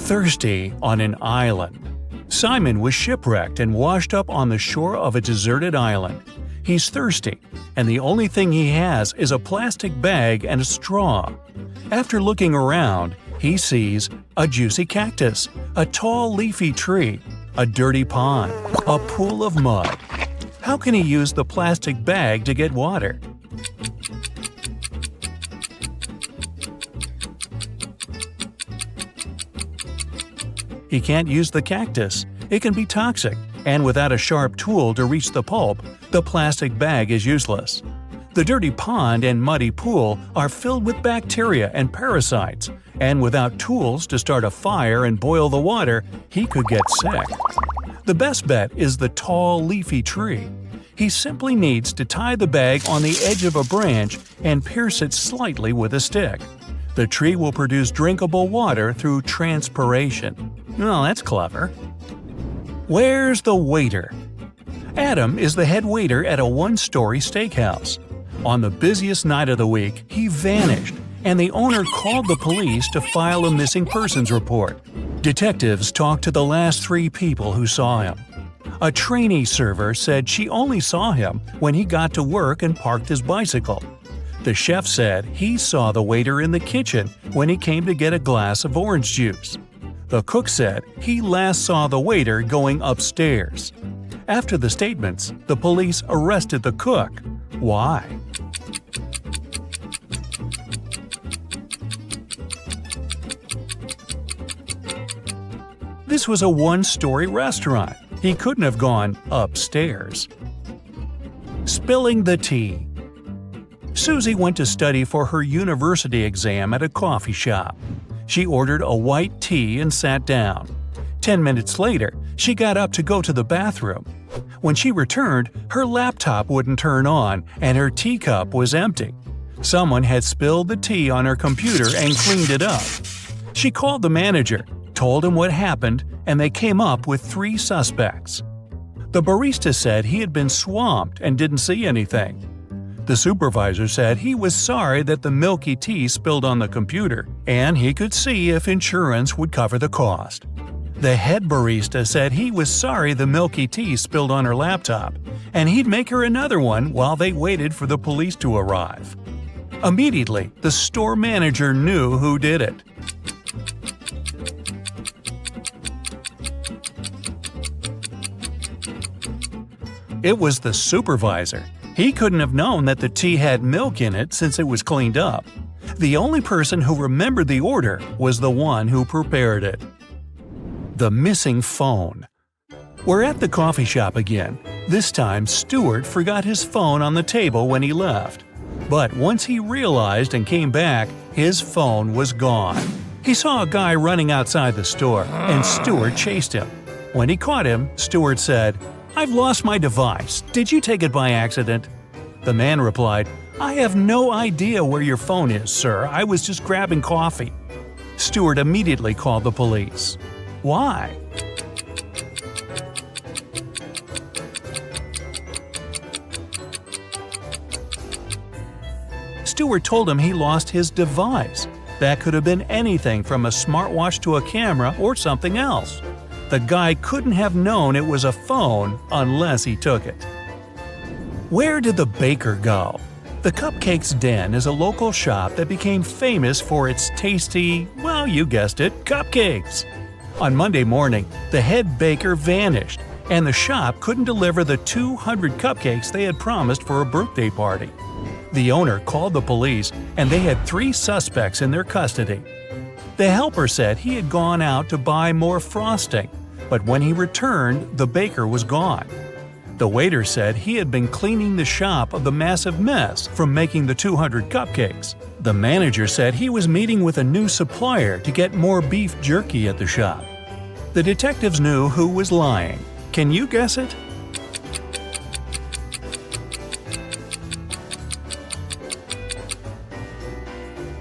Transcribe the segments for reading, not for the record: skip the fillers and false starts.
Thirsty on an island. Simon was shipwrecked and washed up on the shore of a deserted island. He's thirsty, and the only thing he has is a plastic bag and a straw. After looking around, he sees a juicy cactus, a tall leafy tree, a dirty pond, a pool of mud. How can he use the plastic bag to get water? He can't use the cactus. It can be toxic, and without a sharp tool to reach the pulp, the plastic bag is useless. The dirty pond and muddy pool are filled with bacteria and parasites, and without tools to start a fire and boil the water, he could get sick. The best bet is the tall, leafy tree. He simply needs to tie the bag on the edge of a branch and pierce it slightly with a stick. The tree will produce drinkable water through transpiration. Well, that's clever. Where's the waiter? Adam is the head waiter at a one-story steakhouse. On the busiest night of the week, he vanished, and the owner called the police to file a missing persons report. Detectives talked to the last 3 people who saw him. A trainee server said she only saw him when he got to work and parked his bicycle. The chef said he saw the waiter in the kitchen when he came to get a glass of orange juice. The cook said he last saw the waiter going upstairs. After the statements, the police arrested the cook. Why? This was a one-story restaurant. He couldn't have gone upstairs. Spilling the tea. Susie went to study for her university exam at a coffee shop. She ordered a white tea and sat down. 10 minutes later, she got up to go to the bathroom. When she returned, her laptop wouldn't turn on and her teacup was empty. Someone had spilled the tea on her computer and cleaned it up. She called the manager, told him what happened, and they came up with 3 suspects. The barista said he had been swamped and didn't see anything. The supervisor said he was sorry that the milky tea spilled on the computer, and he could see if insurance would cover the cost. The head barista said he was sorry the milky tea spilled on her laptop, and he'd make her another one while they waited for the police to arrive. Immediately, the store manager knew who did it. It was the supervisor. He couldn't have known that the tea had milk in it since it was cleaned up. The only person who remembered the order was the one who prepared it. The missing phone. We're at the coffee shop again. This time, Stuart forgot his phone on the table when he left. But once he realized and came back, his phone was gone. He saw a guy running outside the store, and Stuart chased him. When he caught him, Stuart said, "I've lost my device. Did you take it by accident?" The man replied, "I have no idea where your phone is, sir. I was just grabbing coffee." Stuart immediately called the police. Why? Stuart told him he lost his device. That could have been anything from a smartwatch to a camera or something else. The guy couldn't have known it was a phone unless he took it. Where did the baker go? The Cupcakes Den is a local shop that became famous for its tasty, well, you guessed it, cupcakes. On Monday morning, the head baker vanished, and the shop couldn't deliver the 200 cupcakes they had promised for a birthday party. The owner called the police, and they had 3 suspects in their custody. The helper said he had gone out to buy more frosting, but when he returned, the baker was gone. The waiter said he had been cleaning the shop of the massive mess from making the 200 cupcakes. The manager said he was meeting with a new supplier to get more beef jerky at the shop. The detectives knew who was lying. Can you guess it?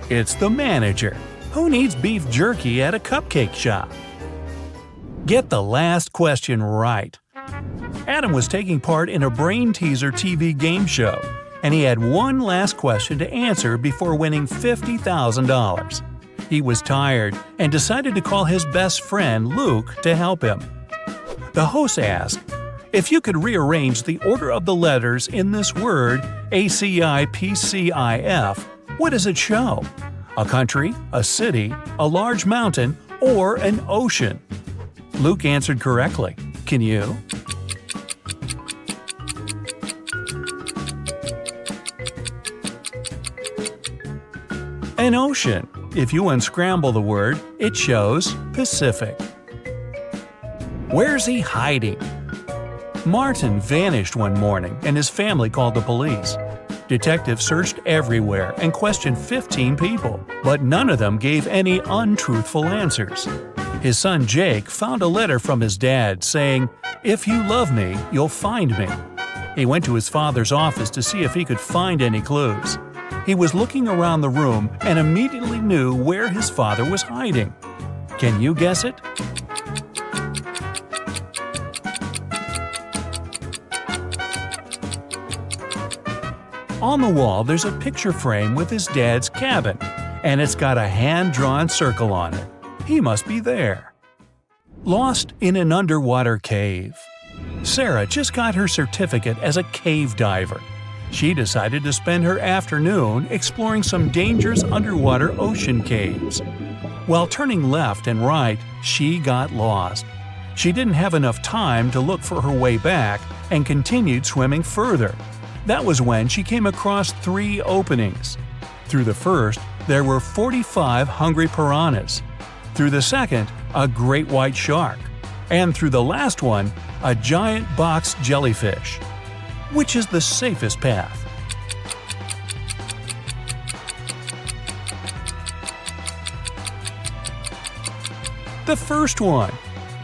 It's the manager. Who needs beef jerky at a cupcake shop? Get the last question right. Adam was taking part in a brain teaser TV game show, and he had one last question to answer before winning $50,000. He was tired and decided to call his best friend Luke to help him. The host asked, "If you could rearrange the order of the letters in this word ACIPCIF, what does it show? A country, a city, a large mountain, or an ocean?" Luke answered correctly. Can you? An ocean. If you unscramble the word, it shows Pacific. Where's he hiding? Martin vanished one morning and his family called the police. Detectives searched everywhere and questioned 15 people, but none of them gave any untruthful answers. His son Jake found a letter from his dad saying, "If you love me, you'll find me." He went to his father's office to see if he could find any clues. He was looking around the room and immediately knew where his father was hiding. Can you guess it? On the wall, there's a picture frame with his dad's cabin, and it's got a hand-drawn circle on it. He must be there. Lost in an underwater cave. Sarah just got her certificate as a cave diver. She decided to spend her afternoon exploring some dangerous underwater ocean caves. While turning left and right, she got lost. She didn't have enough time to look for her way back and continued swimming further. That was when she came across 3 openings. Through the first, there were 45 hungry piranhas. Through the second, a great white shark. And through the last one, a giant box jellyfish. Which is the safest path? The first one.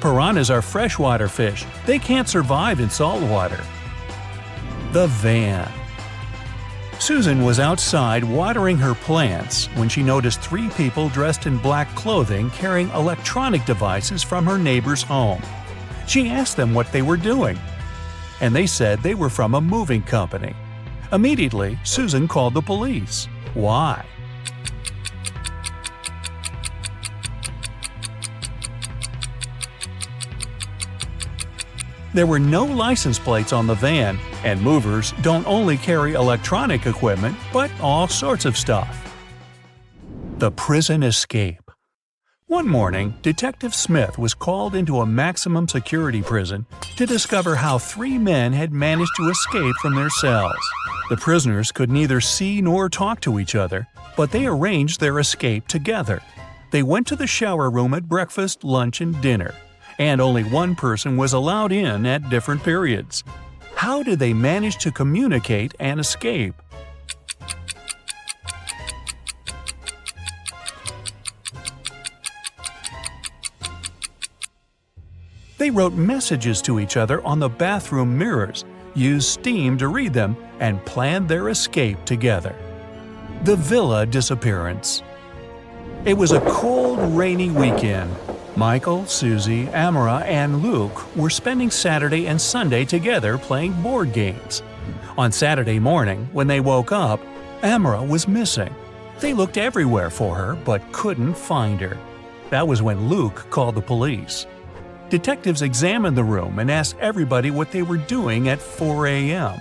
Piranhas are freshwater fish. They can't survive in salt water. The van. Susan was outside watering her plants when she noticed 3 people dressed in black clothing carrying electronic devices from her neighbor's home. She asked them what they were doing, and they said they were from a moving company. Immediately, Susan called the police. Why? There were no license plates on the van, and movers don't only carry electronic equipment, but all sorts of stuff. The prison escape. One morning, Detective Smith was called into a maximum security prison to discover how 3 men had managed to escape from their cells. The prisoners could neither see nor talk to each other, but they arranged their escape together. They went to the shower room at breakfast, lunch, and dinner, and only one person was allowed in at different periods. How did they manage to communicate and escape? They wrote messages to each other on the bathroom mirrors, used steam to read them, and planned their escape together. The villa disappearance. It was a cold, rainy weekend. Michael, Susie, Amara, and Luke were spending Saturday and Sunday together playing board games. On Saturday morning, when they woke up, Amara was missing. They looked everywhere for her but couldn't find her. That was when Luke called the police. Detectives examined the room and asked everybody what they were doing at 4 a.m.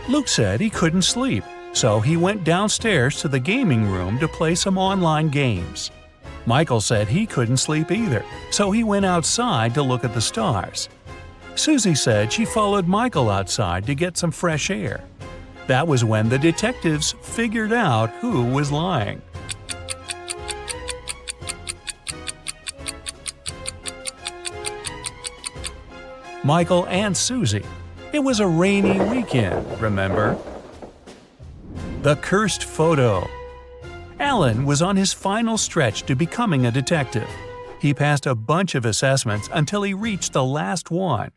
Luke said he couldn't sleep, so he went downstairs to the gaming room to play some online games. Michael said he couldn't sleep either, so he went outside to look at the stars. Susie said she followed Michael outside to get some fresh air. That was when the detectives figured out who was lying. Michael and Susie. It was a rainy weekend, remember? The cursed photo. Alan was on his final stretch to becoming a detective. He passed a bunch of assessments until he reached the last one.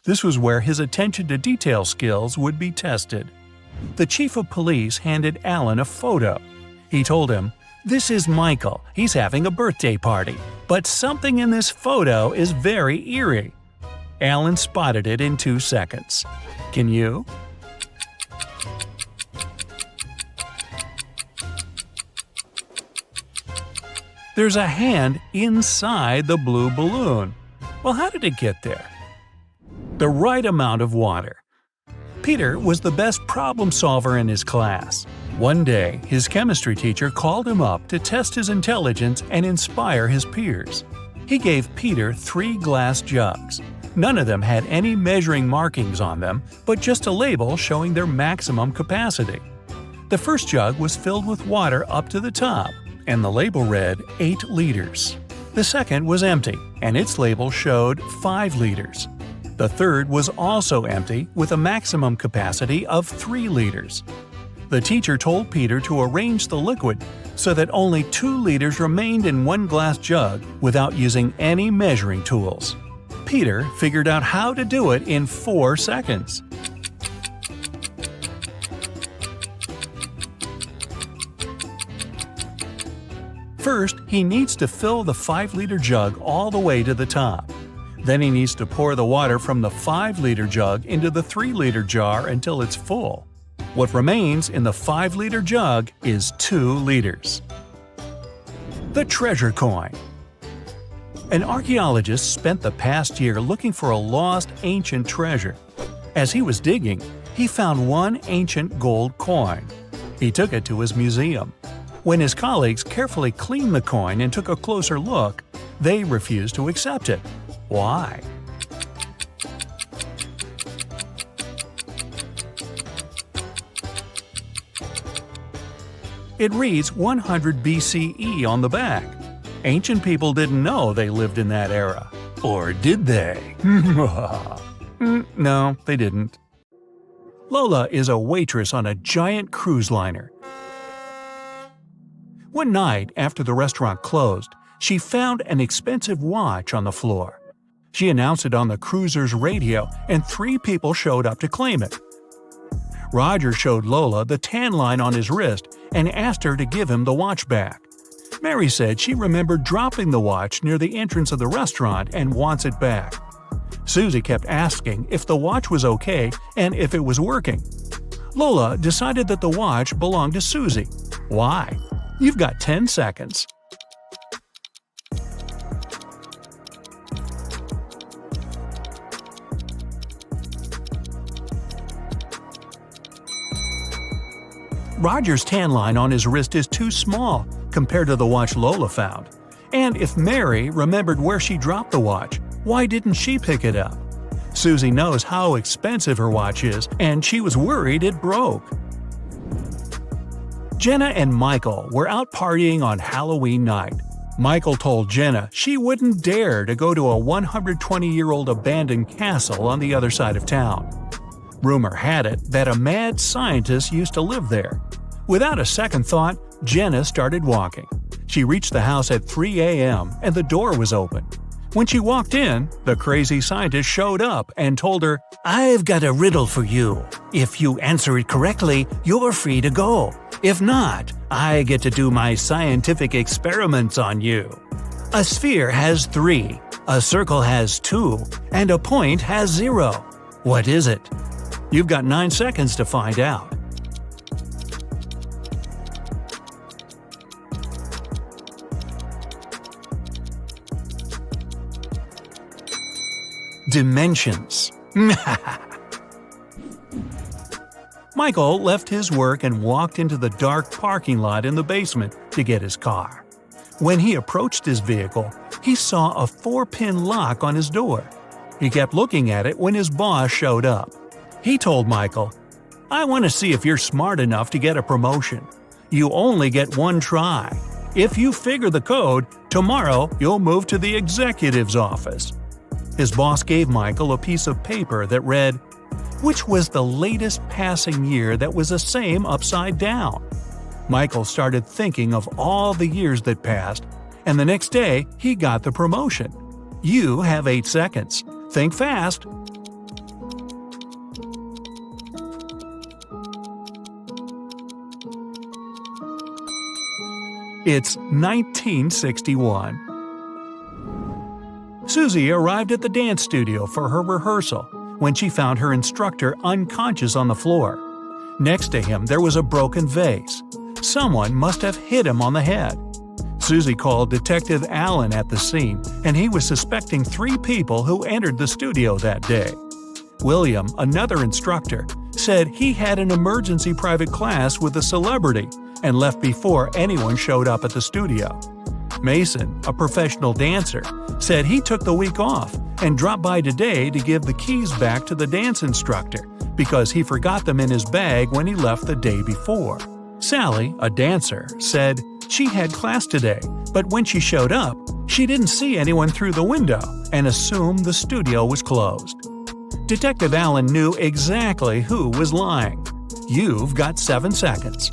This was where his attention to detail skills would be tested. The chief of police handed Alan a photo. He told him, "This is Michael. He's having a birthday party. But something in this photo is very eerie." Alan spotted it in 2 seconds. Can you? There's a hand inside the blue balloon. Well, how did it get there? The right amount of water. Peter was the best problem solver in his class. One day, his chemistry teacher called him up to test his intelligence and inspire his peers. He gave Peter 3 glass jugs. None of them had any measuring markings on them, but just a label showing their maximum capacity. The first jug was filled with water up to the top, and the label read 8 liters. The second was empty, and its label showed 5 liters. The third was also empty, with a maximum capacity of 3 liters. The teacher told Peter to arrange the liquid so that only 2 liters remained in one glass jug without using any measuring tools. Peter figured out how to do it in 4 seconds. First, he needs to fill the 5-liter jug all the way to the top. Then he needs to pour the water from the 5-liter jug into the 3-liter jar until it's full. What remains in the 5-liter jug is 2 liters. The treasure coin. An archaeologist spent the past year looking for a lost ancient treasure. As he was digging, he found one ancient gold coin. He took it to his museum. When his colleagues carefully cleaned the coin and took a closer look, they refused to accept it. Why? It reads 100 BCE on the back. Ancient people didn't know they lived in that era. Or did they? No, they didn't. Lola is a waitress on a giant cruise liner. One night, after the restaurant closed, she found an expensive watch on the floor. She announced it on the cruiser's radio, and 3 people showed up to claim it. Roger showed Lola the tan line on his wrist and asked her to give him the watch back. Mary said she remembered dropping the watch near the entrance of the restaurant and wants it back. Susie kept asking if the watch was okay and if it was working. Lola decided that the watch belonged to Susie. Why? You've got 10 seconds. Roger's tan line on his wrist is too small compared to the watch Lola found. And if Mary remembered where she dropped the watch, why didn't she pick it up? Susie knows how expensive her watch is, and she was worried it broke. Jenna and Michael were out partying on Halloween night. Michael told Jenna she wouldn't dare to go to a 120-year-old abandoned castle on the other side of town. Rumor had it that a mad scientist used to live there. Without a second thought, Jenna started walking. She reached the house at 3 a.m. and the door was open. When she walked in, the crazy scientist showed up and told her, "I've got a riddle for you. If you answer it correctly, you're free to go. If not, I get to do my scientific experiments on you. A sphere has 3, a circle has 2, and a point has 0. What is it?" You've got 9 seconds to find out. Dimensions. Michael left his work and walked into the dark parking lot in the basement to get his car. When he approached his vehicle, he saw a 4-pin lock on his door. He kept looking at it when his boss showed up. He told Michael, "I want to see if you're smart enough to get a promotion. You only get 1 try. If you figure the code, tomorrow you'll move to the executive's office." His boss gave Michael a piece of paper that read, "Which was the latest passing year that was the same upside down?" Michael started thinking of all the years that passed, and the next day he got the promotion. You have 8 seconds. Think fast. It's 1961. Susie arrived at the dance studio for her rehearsal when she found her instructor unconscious on the floor. Next to him there was a broken vase. Someone must have hit him on the head. Susie called Detective Allen at the scene, and he was suspecting 3 people who entered the studio that day. William, another instructor, said he had an emergency private class with a celebrity and left before anyone showed up at the studio. Mason, a professional dancer, said he took the week off and dropped by today to give the keys back to the dance instructor because he forgot them in his bag when he left the day before. Sally, a dancer, said she had class today, but when she showed up, she didn't see anyone through the window and assumed the studio was closed. Detective Allen knew exactly who was lying. You've got 7 seconds.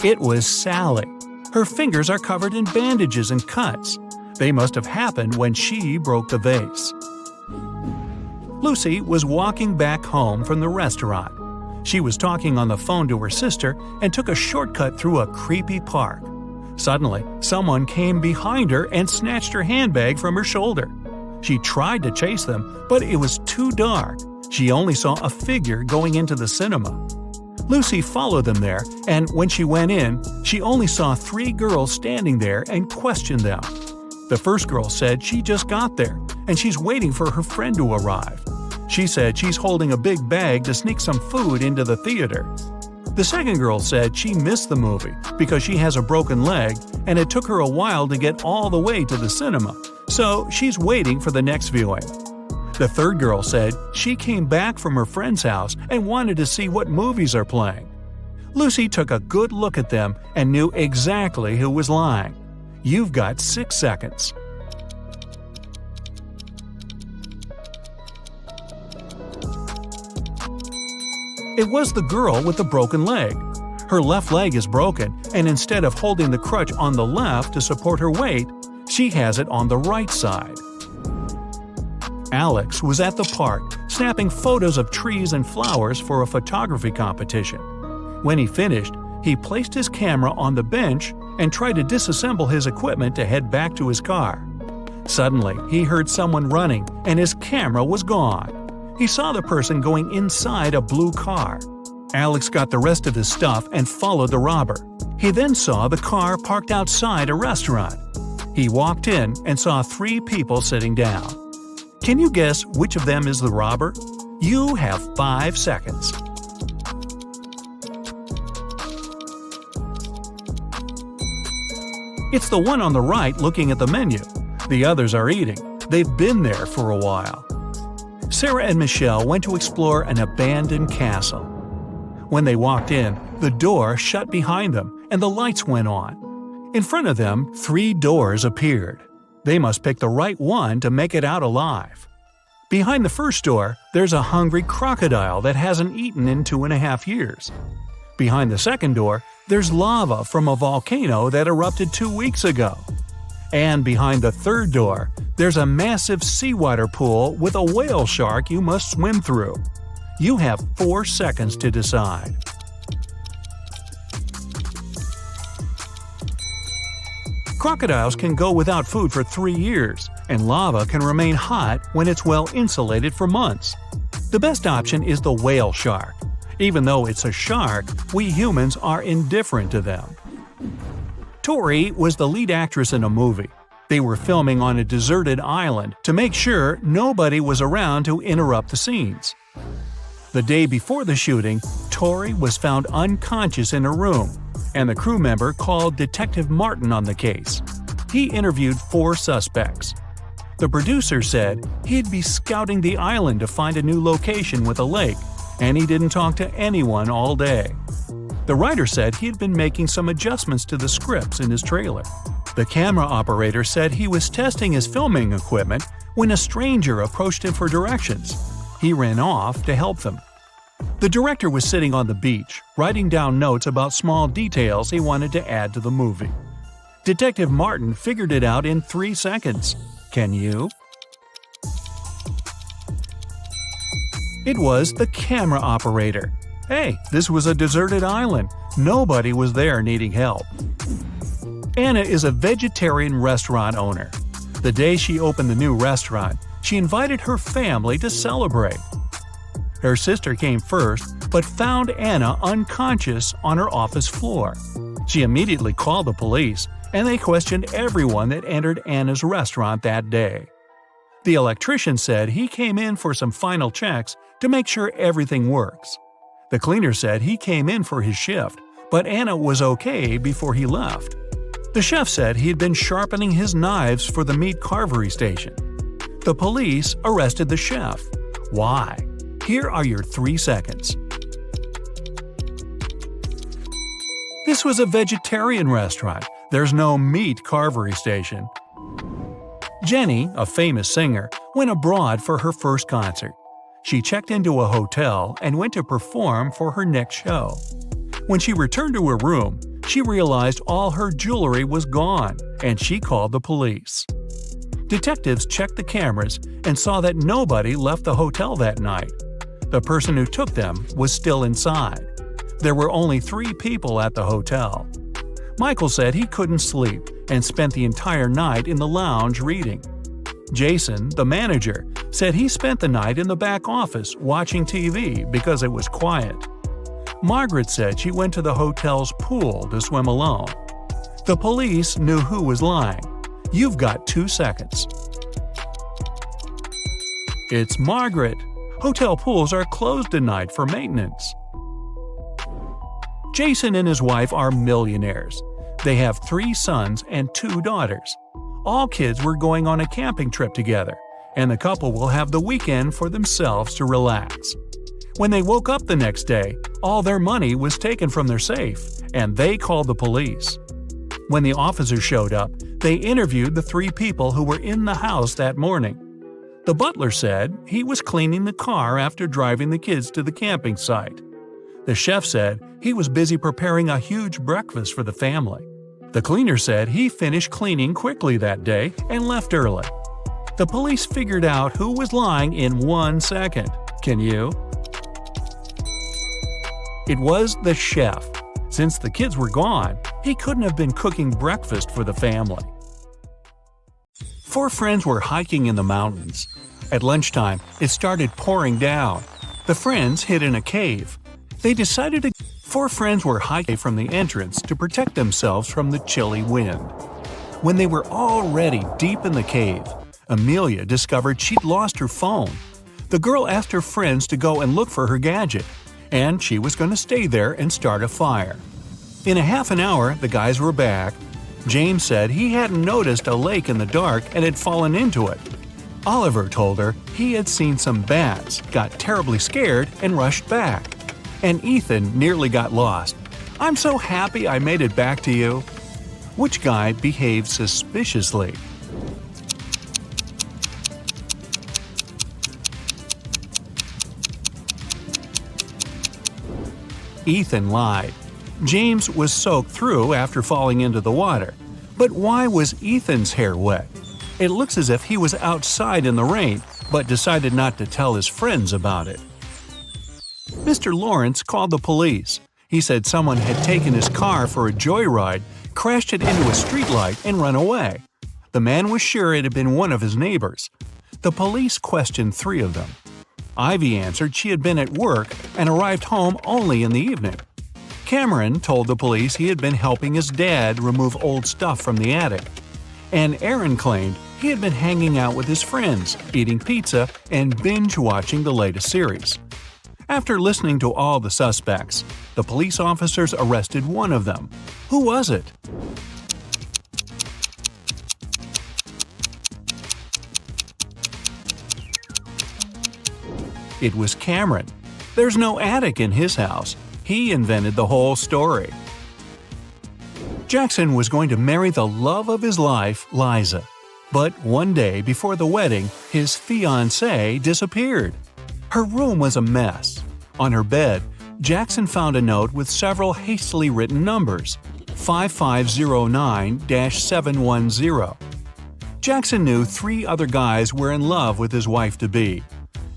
It was Sally. Her fingers are covered in bandages and cuts. They must have happened when she broke the vase. Lucy was walking back home from the restaurant. She was talking on the phone to her sister and took a shortcut through a creepy park. Suddenly, someone came behind her and snatched her handbag from her shoulder. She tried to chase them, but it was too dark. She only saw a figure going into the cinema. Lucy followed them there, and when she went in, she only saw 3 girls standing there and questioned them. The first girl said she just got there, and she's waiting for her friend to arrive. She said she's holding a big bag to sneak some food into the theater. The second girl said she missed the movie because she has a broken leg and it took her a while to get all the way to the cinema, so she's waiting for the next viewing. The third girl said she came back from her friend's house and wanted to see what movies are playing. Lucy took a good look at them and knew exactly who was lying. You've got 6 seconds. It was the girl with the broken leg. Her left leg is broken, and instead of holding the crutch on the left to support her weight, she has it on the right side. Alex was at the park, snapping photos of trees and flowers for a photography competition. When he finished, he placed his camera on the bench and tried to disassemble his equipment to head back to his car. Suddenly, he heard someone running, and his camera was gone. He saw the person going inside a blue car. Alex got the rest of his stuff and followed the robber. He then saw the car parked outside a restaurant. He walked in and saw 3 people sitting down. Can you guess which of them is the robber? You have 5 seconds. It's the one on the right looking at the menu. The others are eating. They've been there for a while. Sarah and Michelle went to explore an abandoned castle. When they walked in, the door shut behind them and the lights went on. In front of them, 3 doors appeared. They must pick the right one to make it out alive. Behind the first door, there's a hungry crocodile that hasn't eaten in 2.5 years. Behind the second door, there's lava from a volcano that erupted 2 weeks ago. And behind the third door, there's a massive seawater pool with a whale shark you must swim through. You have 4 seconds to decide. Crocodiles can go without food for 3 years, and lava can remain hot when it's well insulated for months. The best option is the whale shark. Even though it's a shark, we humans are indifferent to them. Tori was the lead actress in a movie. They were filming on a deserted island to make sure nobody was around to interrupt the scenes. The day before the shooting, Tori was found unconscious in her room, and the crew member called Detective Martin on the case. He interviewed 4 suspects. The producer said he'd be scouting the island to find a new location with a lake, and he didn't talk to anyone all day. The writer said he'd been making some adjustments to the scripts in his trailer. The camera operator said he was testing his filming equipment when a stranger approached him for directions. He ran off to help them. The director was sitting on the beach, writing down notes about small details he wanted to add to the movie. Detective Martin figured it out in 3 seconds. Can you? It was the camera operator. Hey, this was a deserted island. Nobody was there needing help. Anna is a vegetarian restaurant owner. The day she opened the new restaurant, she invited her family to celebrate. Her sister came first, but found Anna unconscious on her office floor. She immediately called the police, and they questioned everyone that entered Anna's restaurant that day. The electrician said he came in for some final checks to make sure everything works. The cleaner said he came in for his shift, but Anna was okay before he left. The chef said he had been sharpening his knives for the meat carvery station. The police arrested the chef. Why? Here are your 3 seconds. This was a vegetarian restaurant. There's no meat carvery station. Jenny, a famous singer, went abroad for her first concert. She checked into a hotel and went to perform for her next show. When she returned to her room, she realized all her jewelry was gone, and she called the police. Detectives checked the cameras and saw that nobody left the hotel that night. The person who took them was still inside. There were only 3 people at the hotel. Michael said he couldn't sleep and spent the entire night in the lounge reading. Jason, the manager, said he spent the night in the back office watching TV because it was quiet. Margaret said she went to the hotel's pool to swim alone. The police knew who was lying. You've got 2 seconds. It's Margaret. Hotel pools are closed tonight for maintenance. Jason and his wife are millionaires. They have 3 sons and 2 daughters. All kids were going on a camping trip together, and the couple will have the weekend for themselves to relax. When they woke up the next day, all their money was taken from their safe, and they called the police. When the officers showed up, they interviewed the 3 people who were in the house that morning. The butler said he was cleaning the car after driving the kids to the camping site. The chef said he was busy preparing a huge breakfast for the family. The cleaner said he finished cleaning quickly that day and left early. The police figured out who was lying in 1 second. Can you? It was the chef. Since the kids were gone, he couldn't have been cooking breakfast for the family. 4 friends were hiking in the mountains. At lunchtime, it started pouring down. The friends hid in a cave. They decided to 4 friends were hiking from the entrance to protect themselves from the chilly wind. When they were already deep in the cave, Amelia discovered she'd lost her phone. The girl asked her friends to go and look for her gadget, and she was going to stay there and start a fire. In a half an hour, the guys were back. James said he hadn't noticed a lake in the dark and had fallen into it. Oliver told her he had seen some bats, got terribly scared, and rushed back. And Ethan nearly got lost. "I'm so happy I made it back to you." Which guy behaved suspiciously? Ethan lied. James was soaked through after falling into the water. But why was Ethan's hair wet? It looks as if he was outside in the rain, but decided not to tell his friends about it. Mr. Lawrence called the police. He said someone had taken his car for a joyride, crashed it into a streetlight, and run away. The man was sure it had been one of his neighbors. The police questioned 3 of them. Ivy answered she had been at work and arrived home only in the evening. Cameron told the police he had been helping his dad remove old stuff from the attic. And Aaron claimed he had been hanging out with his friends, eating pizza, and binge-watching the latest series. After listening to all the suspects, the police officers arrested one of them. Who was it? It was Cameron. There's no attic in his house. He invented the whole story. Jackson was going to marry the love of his life, Liza. But one day before the wedding, his fiancée disappeared. Her room was a mess. On her bed, Jackson found a note with several hastily written numbers, 5509-710. Jackson knew 3 other guys were in love with his wife-to-be.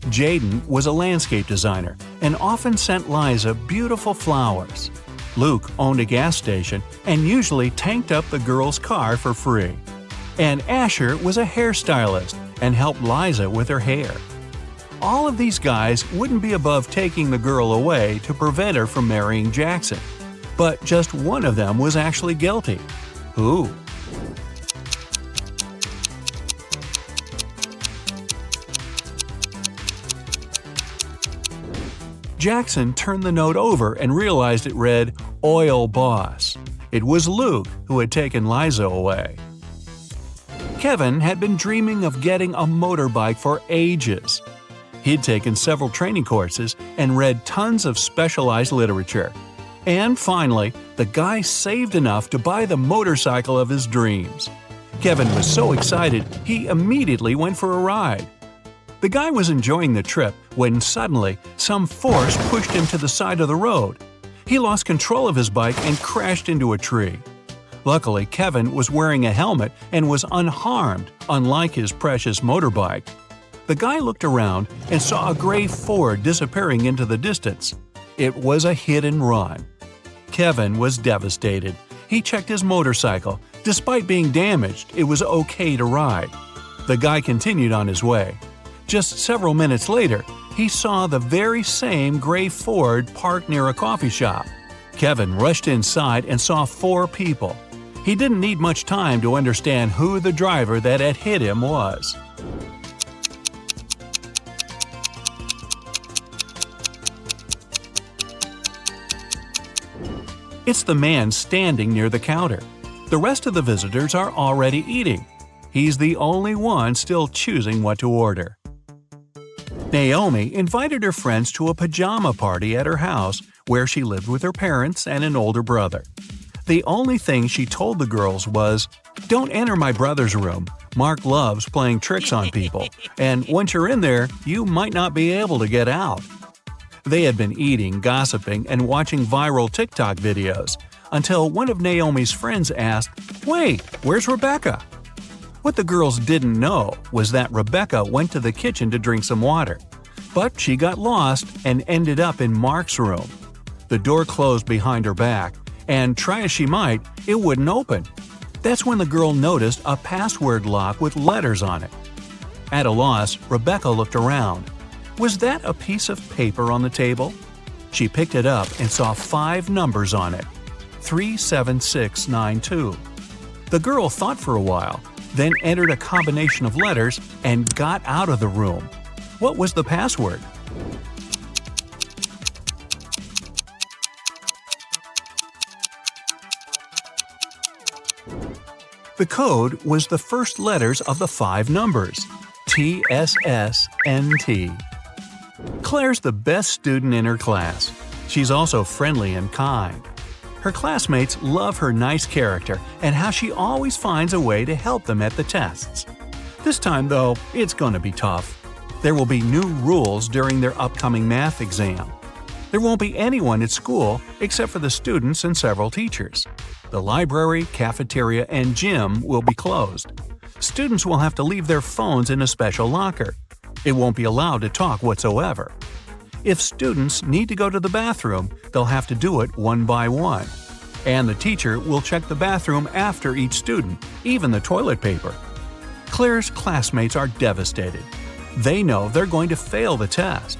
Jaden was a landscape designer and often sent Liza beautiful flowers. Luke owned a gas station and usually tanked up the girl's car for free. And Asher was a hairstylist and helped Liza with her hair. All of these guys wouldn't be above taking the girl away to prevent her from marrying Jackson. But just one of them was actually guilty. Who? Jackson turned the note over and realized it read, "Oil Boss." It was Luke who had taken Liza away. Kevin had been dreaming of getting a motorbike for ages. He'd taken several training courses and read tons of specialized literature. And finally, the guy saved enough to buy the motorcycle of his dreams. Kevin was so excited, he immediately went for a ride. The guy was enjoying the trip when suddenly some force pushed him to the side of the road. He lost control of his bike and crashed into a tree. Luckily, Kevin was wearing a helmet and was unharmed, unlike his precious motorbike. The guy looked around and saw a gray Ford disappearing into the distance. It was a hit and run. Kevin was devastated. He checked his motorcycle. Despite being damaged, it was okay to ride. The guy continued on his way. Just several minutes later, he saw the very same gray Ford parked near a coffee shop. Kevin rushed inside and saw 4 people. He didn't need much time to understand who the driver that had hit him was. It's the man standing near the counter. The rest of the visitors are already eating. He's the only one still choosing what to order. Naomi invited her friends to a pajama party at her house where she lived with her parents and an older brother. The only thing she told the girls was, "Don't enter my brother's room. Mark loves playing tricks on people, and once you're in there, you might not be able to get out." They had been eating, gossiping, and watching viral TikTok videos until one of Naomi's friends asked, "Wait, where's Rebecca?" What the girls didn't know was that Rebecca went to the kitchen to drink some water. But she got lost and ended up in Mark's room. The door closed behind her back, and try as she might, it wouldn't open. That's when the girl noticed a password lock with letters on it. At a loss, Rebecca looked around. Was that a piece of paper on the table? She picked it up and saw 5 numbers on it. 37692. The girl thought for a while, then entered a combination of letters and got out of the room. What was the password? The code was the first letters of the 5 numbers, TSSNT. Claire's the best student in her class. She's also friendly and kind. Her classmates love her nice character and how she always finds a way to help them at the tests. This time, though, it's going to be tough. There will be new rules during their upcoming math exam. There won't be anyone at school except for the students and several teachers. The library, cafeteria, and gym will be closed. Students will have to leave their phones in a special locker. It won't be allowed to talk whatsoever. If students need to go to the bathroom, they'll have to do it one by one. And the teacher will check the bathroom after each student, even the toilet paper. Claire's classmates are devastated. They know they're going to fail the test.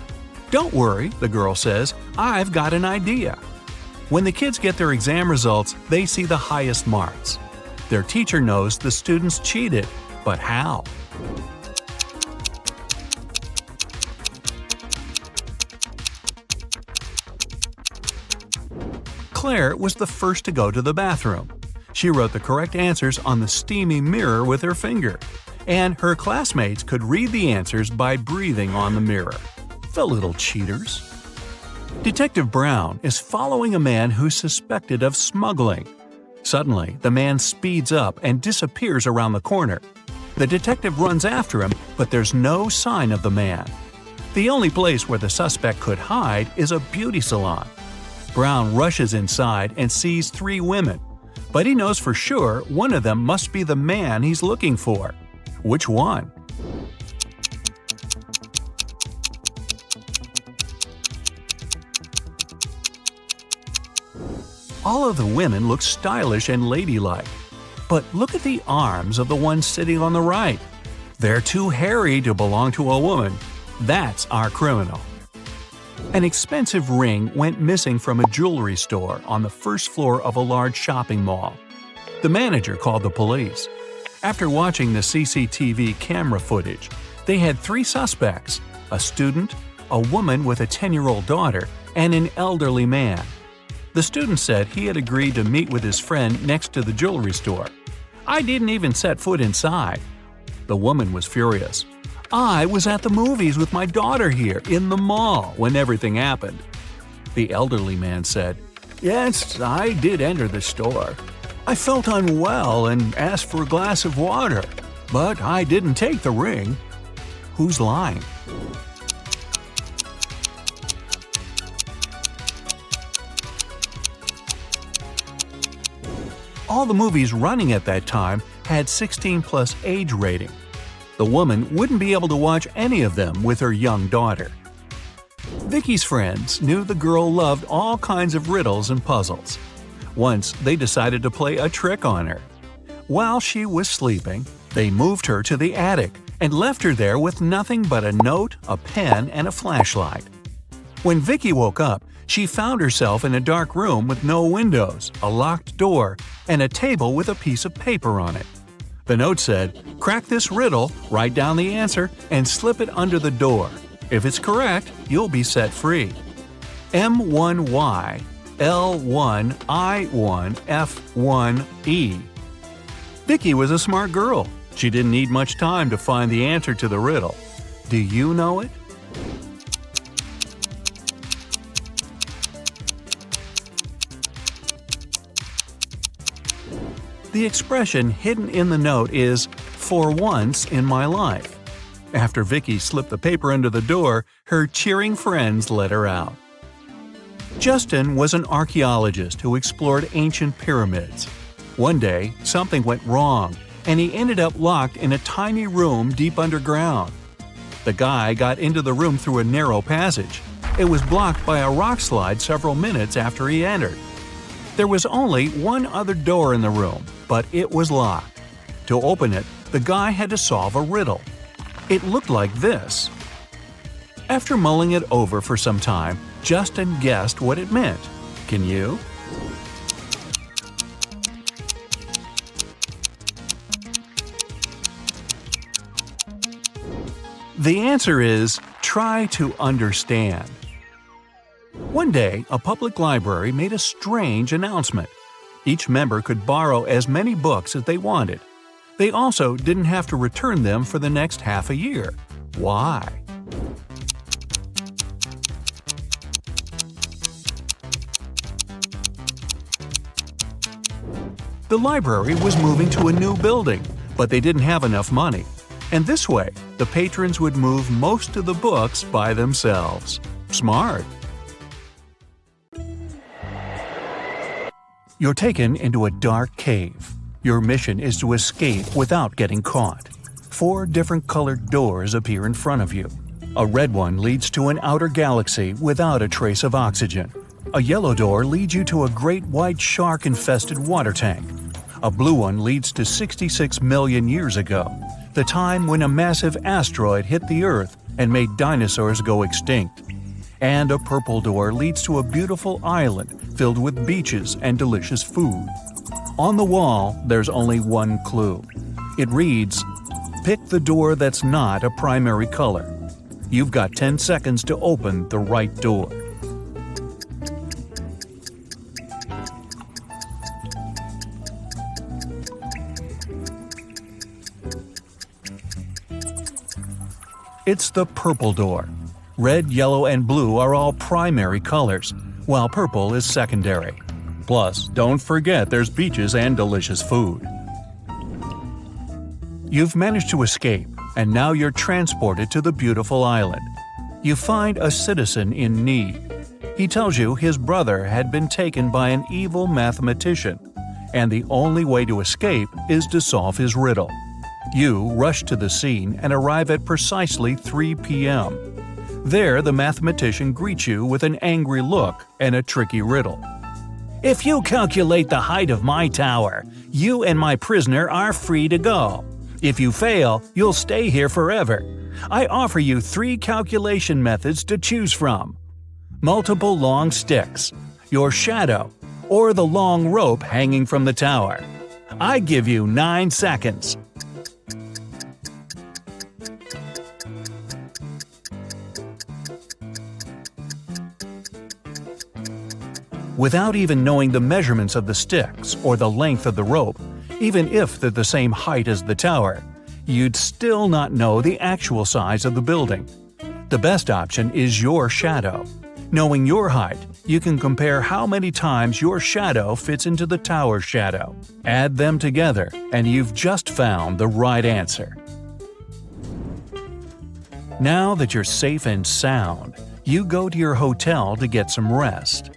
"Don't worry," the girl says, "I've got an idea." When the kids get their exam results, they see the highest marks. Their teacher knows the students cheated, but how? Claire was the first to go to the bathroom. She wrote the correct answers on the steamy mirror with her finger, and her classmates could read the answers by breathing on the mirror. The little cheaters. Detective Brown is following a man who's suspected of smuggling. Suddenly, the man speeds up and disappears around the corner. The detective runs after him, but there's no sign of the man. The only place where the suspect could hide is a beauty salon. Brown rushes inside and sees 3 women, but he knows for sure one of them must be the man he's looking for. Which one? All of the women look stylish and ladylike. But look at the arms of the one sitting on the right. They're too hairy to belong to a woman. That's our criminal. An expensive ring went missing from a jewelry store on the first floor of a large shopping mall. The manager called the police. After watching the CCTV camera footage, they had 3 suspects: a student, a woman with a 10-year-old daughter, and an elderly man. The student said he had agreed to meet with his friend next to the jewelry store. "I didn't even set foot inside." The woman was furious. "I was at the movies with my daughter here in the mall when everything happened." The elderly man said, "Yes, I did enter the store. I felt unwell and asked for a glass of water, but I didn't take the ring." Who's lying? All the movies running at that time had 16+ age rating. The woman wouldn't be able to watch any of them with her young daughter. Vicky's friends knew the girl loved all kinds of riddles and puzzles. Once they decided to play a trick on her. While she was sleeping, they moved her to the attic and left her there with nothing but a note, a pen, and a flashlight. When Vicky woke up, she found herself in a dark room with no windows, a locked door, and a table with a piece of paper on it. The note said, "Crack this riddle, write down the answer, and slip it under the door. If it's correct, you'll be set free. M1Y L1I1F1E." Vicky was a smart girl. She didn't need much time to find the answer to the riddle. Do you know it? The expression hidden in the note is "for once in my life." After Vicky slipped the paper under the door, her cheering friends let her out. Justin was an archaeologist who explored ancient pyramids. One day, something went wrong, and he ended up locked in a tiny room deep underground. The guy got into the room through a narrow passage. It was blocked by a rock slide several minutes after he entered. There was only one other door in the room, but it was locked. To open it, the guy had to solve a riddle. It looked like this. After mulling it over for some time, Justin guessed what it meant. Can you? The answer is try to understand. One day, a public library made a strange announcement. Each member could borrow as many books as they wanted. They also didn't have to return them for the next half a year. Why? The library was moving to a new building, but they didn't have enough money. And this way, the patrons would move most of the books by themselves. Smart. You're taken into a dark cave. Your mission is to escape without getting caught. 4 different colored doors appear in front of you. A red one leads to an outer galaxy without a trace of oxygen. A yellow door leads you to a great white shark-infested water tank. A blue one leads to 66 million years ago, the time when a massive asteroid hit the Earth and made dinosaurs go extinct. And a purple door leads to a beautiful island filled with beaches and delicious food. On the wall, there's only one clue. It reads, "Pick the door that's not a primary color." You've got 10 seconds to open the right door. It's the purple door. Red, yellow, and blue are all primary colors, while purple is secondary. Plus, don't forget there's beaches and delicious food. You've managed to escape, and now you're transported to the beautiful island. You find a citizen in need. He tells you his brother had been taken by an evil mathematician, and the only way to escape is to solve his riddle. You rush to the scene and arrive at precisely 3 p.m. There, the mathematician greets you with an angry look and a tricky riddle. "If you calculate the height of my tower, you and my prisoner are free to go. If you fail, you'll stay here forever. I offer you 3 calculation methods to choose from: multiple long sticks, your shadow, or the long rope hanging from the tower. I give you 9 seconds. Without even knowing the measurements of the sticks or the length of the rope, even if they're the same height as the tower, you'd still not know the actual size of the building. The best option is your shadow. Knowing your height, you can compare how many times your shadow fits into the tower's shadow. Add them together, and you've just found the right answer. Now that you're safe and sound, you go to your hotel to get some rest.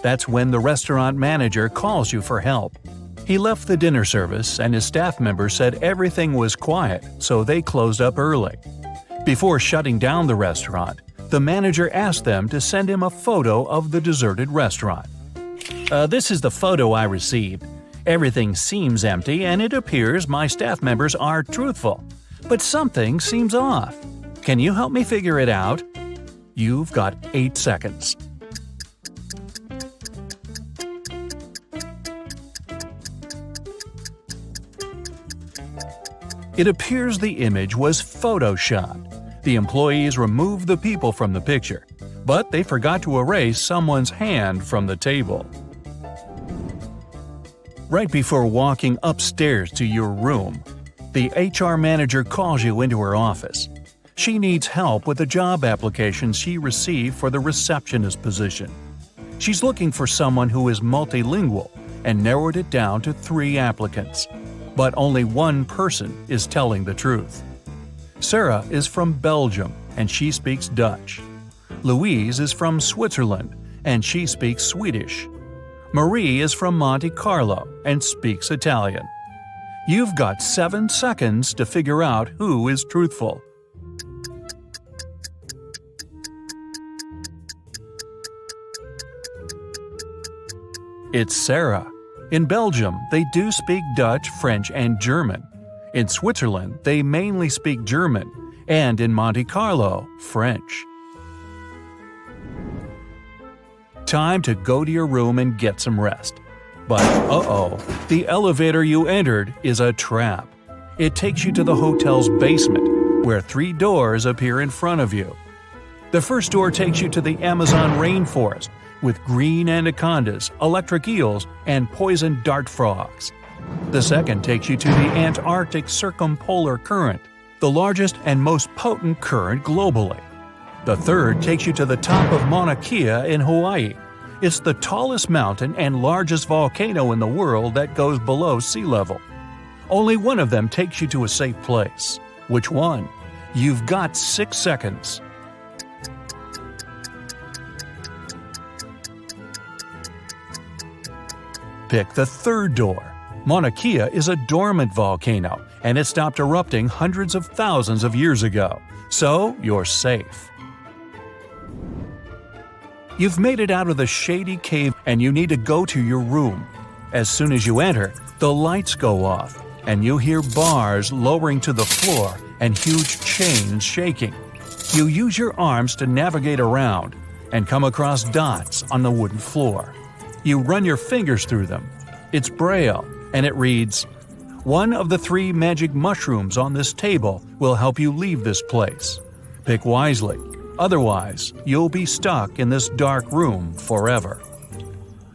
That's when the restaurant manager calls you for help. He left the dinner service and his staff members said everything was quiet, so they closed up early. Before shutting down the restaurant, the manager asked them to send him a photo of the deserted restaurant. This is the photo I received. Everything seems empty and it appears my staff members are truthful. But something seems off. Can you help me figure it out? You've got 8 seconds. It appears the image was photoshopped. The employees removed the people from the picture, but they forgot to erase someone's hand from the table. Right before walking upstairs to your room, the HR manager calls you into her office. She needs help with a job application she received for the receptionist position. She's looking for someone who is multilingual and narrowed it down to 3 applicants. But only one person is telling the truth. Sarah is from Belgium and she speaks Dutch. Louise is from Switzerland and she speaks Swedish. Marie is from Monte Carlo and speaks Italian. You've got 7 seconds to figure out who is truthful. It's Sarah. In Belgium, they do speak Dutch, French, and German. In Switzerland, they mainly speak German, and in Monte Carlo, French. Time to go to your room and get some rest. But the elevator you entered is a trap. It takes you to the hotel's basement, where 3 doors appear in front of you. The first door takes you to the Amazon rainforest, with green anacondas, electric eels, and poison dart frogs. The second takes you to the Antarctic Circumpolar Current, the largest and most potent current globally. The third takes you to the top of Mauna Kea in Hawaii. It's the tallest mountain and largest volcano in the world that goes below sea level. Only one of them takes you to a safe place. Which one? You've got 6 seconds. Pick the third door. Mauna Kea is a dormant volcano, and it stopped erupting hundreds of thousands of years ago, so you're safe. You've made it out of the shady cave and you need to go to your room. As soon as you enter, the lights go off, and you hear bars lowering to the floor and huge chains shaking. You use your arms to navigate around and come across dots on the wooden floor. You run your fingers through them. It's Braille, and it reads, "One of the 3 magic mushrooms on this table will help you leave this place. Pick wisely, otherwise you'll be stuck in this dark room forever."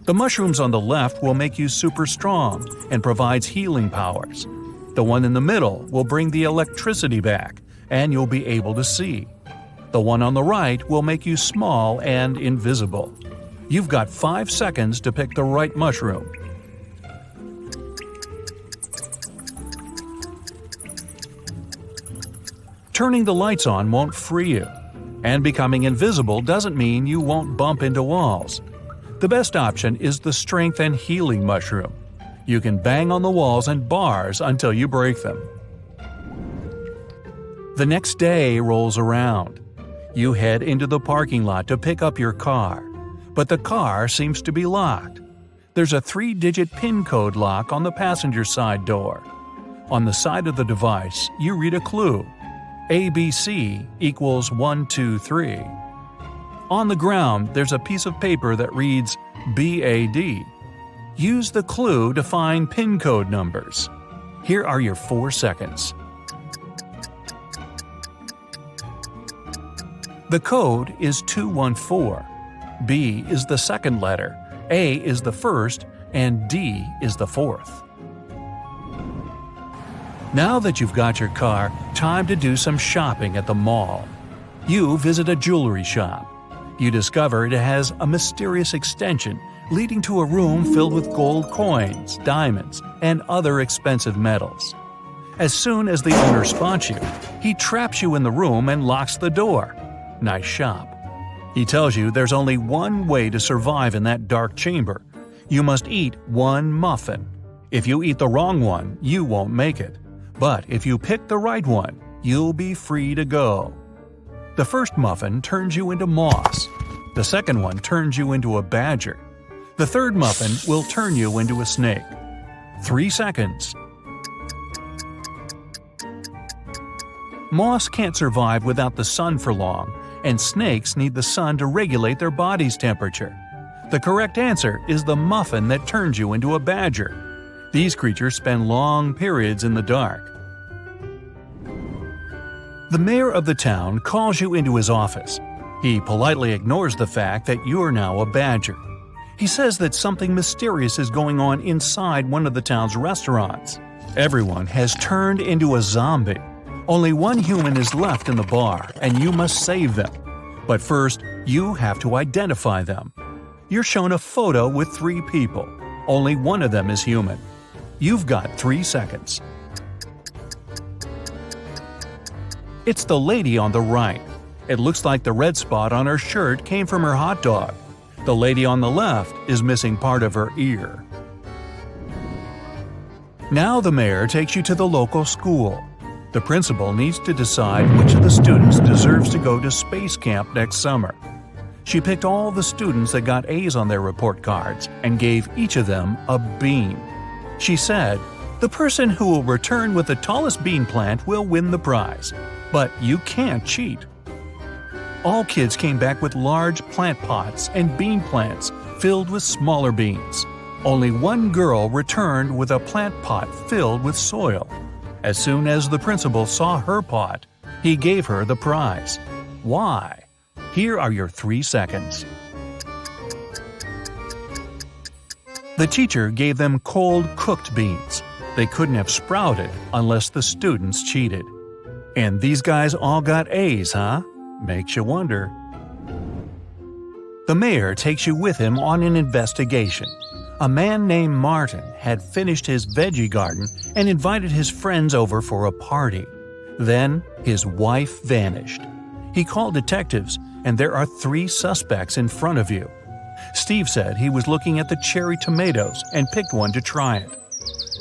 The mushrooms on the left will make you super strong and provides healing powers. The one in the middle will bring the electricity back, and you'll be able to see. The one on the right will make you small and invisible. You've got 5 seconds to pick the right mushroom. Turning the lights on won't free you, and becoming invisible doesn't mean you won't bump into walls. The best option is the strength and healing mushroom. You can bang on the walls and bars until you break them. The next day rolls around. You head into the parking lot to pick up your car. But the car seems to be locked. There's a 3-digit PIN code lock on the passenger side door. On the side of the device, you read a clue. ABC equals 1, 2, 3. On the ground, there's a piece of paper that reads BAD. Use the clue to find PIN code numbers. Here are your 4 seconds. The code is 214. B is the second letter, A is the first, and D is the fourth. Now that you've got your car, time to do some shopping at the mall. You visit a jewelry shop. You discover it has a mysterious extension leading to a room filled with gold coins, diamonds, and other expensive metals. As soon as the owner spots you, he traps you in the room and locks the door. Nice shop. He tells you there's only one way to survive in that dark chamber. You must eat one muffin. If you eat the wrong one, you won't make it. But if you pick the right one, you'll be free to go. The first muffin turns you into moss. The second one turns you into a badger. The third muffin will turn you into a snake. 3 seconds. Moss can't survive without the sun for long, and snakes need the sun to regulate their body's temperature. The correct answer is the muffin that turns you into a badger. These creatures spend long periods in the dark. The mayor of the town calls you into his office. He politely ignores the fact that you're now a badger. He says that something mysterious is going on inside one of the town's restaurants. Everyone has turned into a zombie. Only one human is left in the bar, and you must save them. But first, you have to identify them. You're shown a photo with 3 people. Only one of them is human. You've got 3 seconds. It's the lady on the right. It looks like the red spot on her shirt came from her hot dog. The lady on the left is missing part of her ear. Now the mayor takes you to the local school. The principal needs to decide which of the students deserves to go to space camp next summer. She picked all the students that got A's on their report cards and gave each of them a bean. She said, "The person who will return with the tallest bean plant will win the prize. But you can't cheat." All kids came back with large plant pots and bean plants filled with smaller beans. Only one girl returned with a plant pot filled with soil. As soon as the principal saw her pot, he gave her the prize. Why? Here are your 3 seconds. The teacher gave them cold cooked beans. They couldn't have sprouted unless the students cheated. And these guys all got A's, huh? Makes you wonder. The mayor takes you with him on an investigation. A man named Martin had finished his veggie garden and invited his friends over for a party. Then his wife vanished. He called detectives, and there are 3 suspects in front of you. Steve said he was looking at the cherry tomatoes and picked one to try it.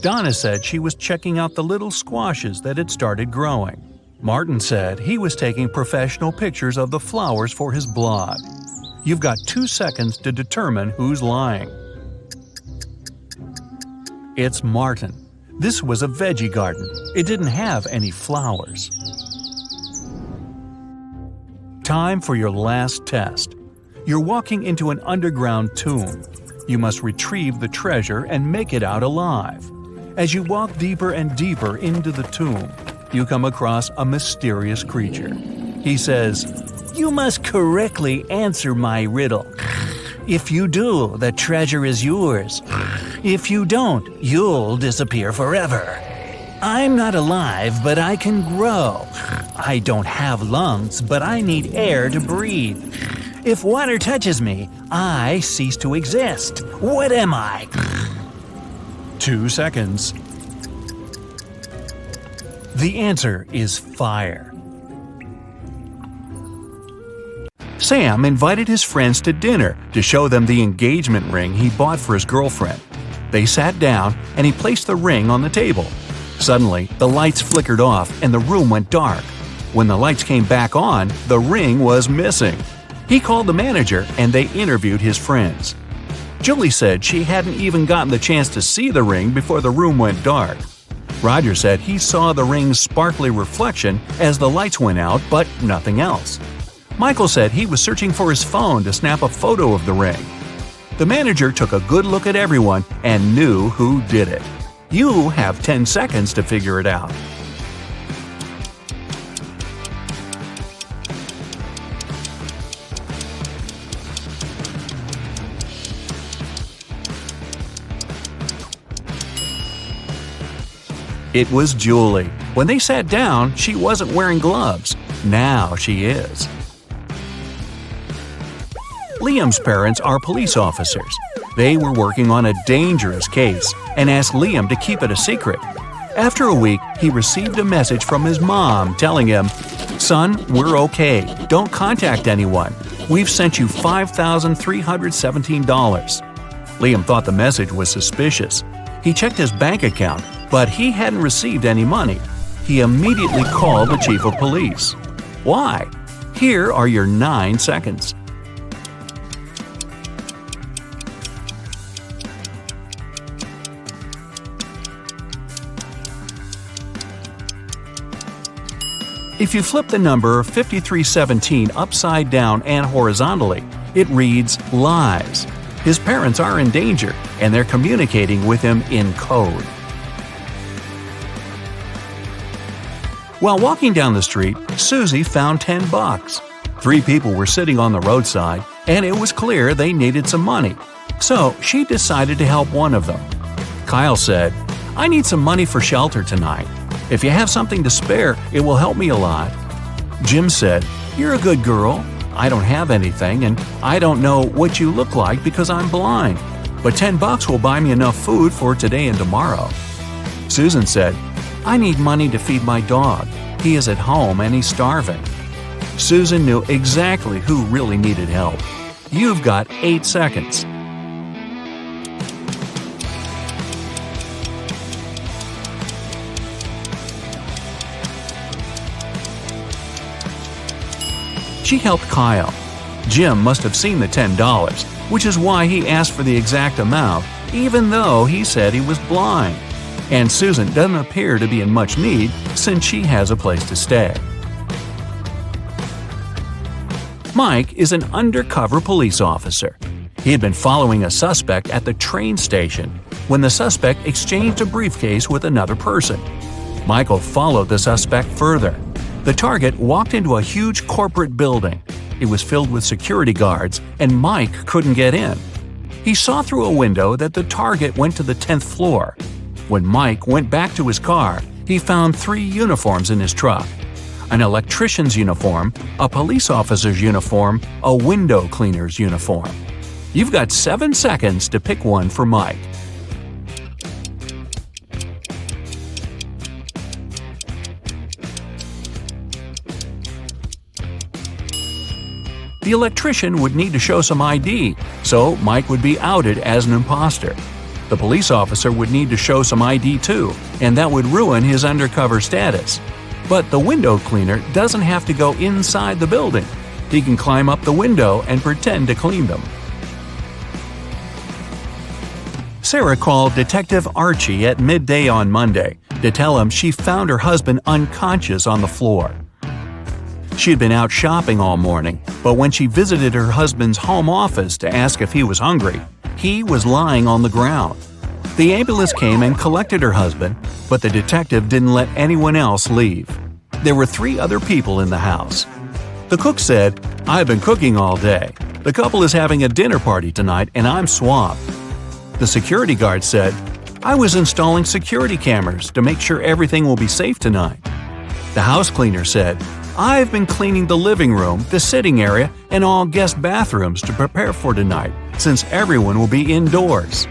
Donna said she was checking out the little squashes that had started growing. Martin said he was taking professional pictures of the flowers for his blog. You've got 2 seconds to determine who's lying. It's Martin. This was a veggie garden. It didn't have any flowers. Time for your last test. You're walking into an underground tomb. You must retrieve the treasure and make it out alive. As you walk deeper and deeper into the tomb, you come across a mysterious creature. He says, "You must correctly answer my riddle. If you do, the treasure is yours. If you don't, you'll disappear forever. I'm not alive, but I can grow. I don't have lungs, but I need air to breathe. If water touches me, I cease to exist. What am I?" 2 seconds. The answer is fire. Sam invited his friends to dinner to show them the engagement ring he bought for his girlfriend. They sat down and he placed the ring on the table. Suddenly, the lights flickered off and the room went dark. When the lights came back on, the ring was missing. He called the manager and they interviewed his friends. Julie said she hadn't even gotten the chance to see the ring before the room went dark. Roger said he saw the ring's sparkly reflection as the lights went out, but nothing else. Michael said he was searching for his phone to snap a photo of the ring. The manager took a good look at everyone and knew who did it. You have 10 seconds to figure it out. It was Julie. When they sat down, she wasn't wearing gloves. Now she is. Liam's parents are police officers. They were working on a dangerous case and asked Liam to keep it a secret. After a week, he received a message from his mom telling him, "Son, we're okay. Don't contact anyone. We've sent you $5,317. Liam thought the message was suspicious. He checked his bank account, but he hadn't received any money. He immediately called the chief of police. Why? Here are your 9 seconds. If you flip the number 5317 upside down and horizontally, it reads lies. His parents are in danger, and they're communicating with him in code. While walking down the street, Susie found $10. 3 people were sitting on the roadside, and it was clear they needed some money. So she decided to help one of them. Kyle said, "I need some money for shelter tonight. If you have something to spare, it will help me a lot." Jim said, "You're a good girl. I don't have anything, and I don't know what you look like because I'm blind. But $10 will buy me enough food for today and tomorrow." Susan said, "I need money to feed my dog. He is at home and he's starving." Susan knew exactly who really needed help. You've got 8 seconds. She helped Kyle. Jim must have seen the $10, which is why he asked for the exact amount, even though he said he was blind. And Susan doesn't appear to be in much need since she has a place to stay. Mike is an undercover police officer. He had been following a suspect at the train station when the suspect exchanged a briefcase with another person. Michael followed the suspect further. The target walked into a huge corporate building. It was filled with security guards, and Mike couldn't get in. He saw through a window that the target went to the 10th floor. When Mike went back to his car, he found 3 uniforms in his truck: an electrician's uniform, a police officer's uniform, a window cleaner's uniform. You've got 7 seconds to pick one for Mike. The electrician would need to show some ID, so Mike would be outed as an imposter. The police officer would need to show some ID too, and that would ruin his undercover status. But the window cleaner doesn't have to go inside the building. He can climb up the window and pretend to clean them. Sarah called Detective Archie at midday on Monday to tell him she found her husband unconscious on the floor. She had been out shopping all morning, but when she visited her husband's home office to ask if he was hungry, he was lying on the ground. The ambulance came and collected her husband, but the detective didn't let anyone else leave. There were 3 other people in the house. The cook said, "I've been cooking all day. The couple is having a dinner party tonight and I'm swamped." The security guard said, "I was installing security cameras to make sure everything will be safe tonight." The house cleaner said, "I've been cleaning the living room, the sitting area, and all guest bathrooms to prepare for tonight, since everyone will be indoors."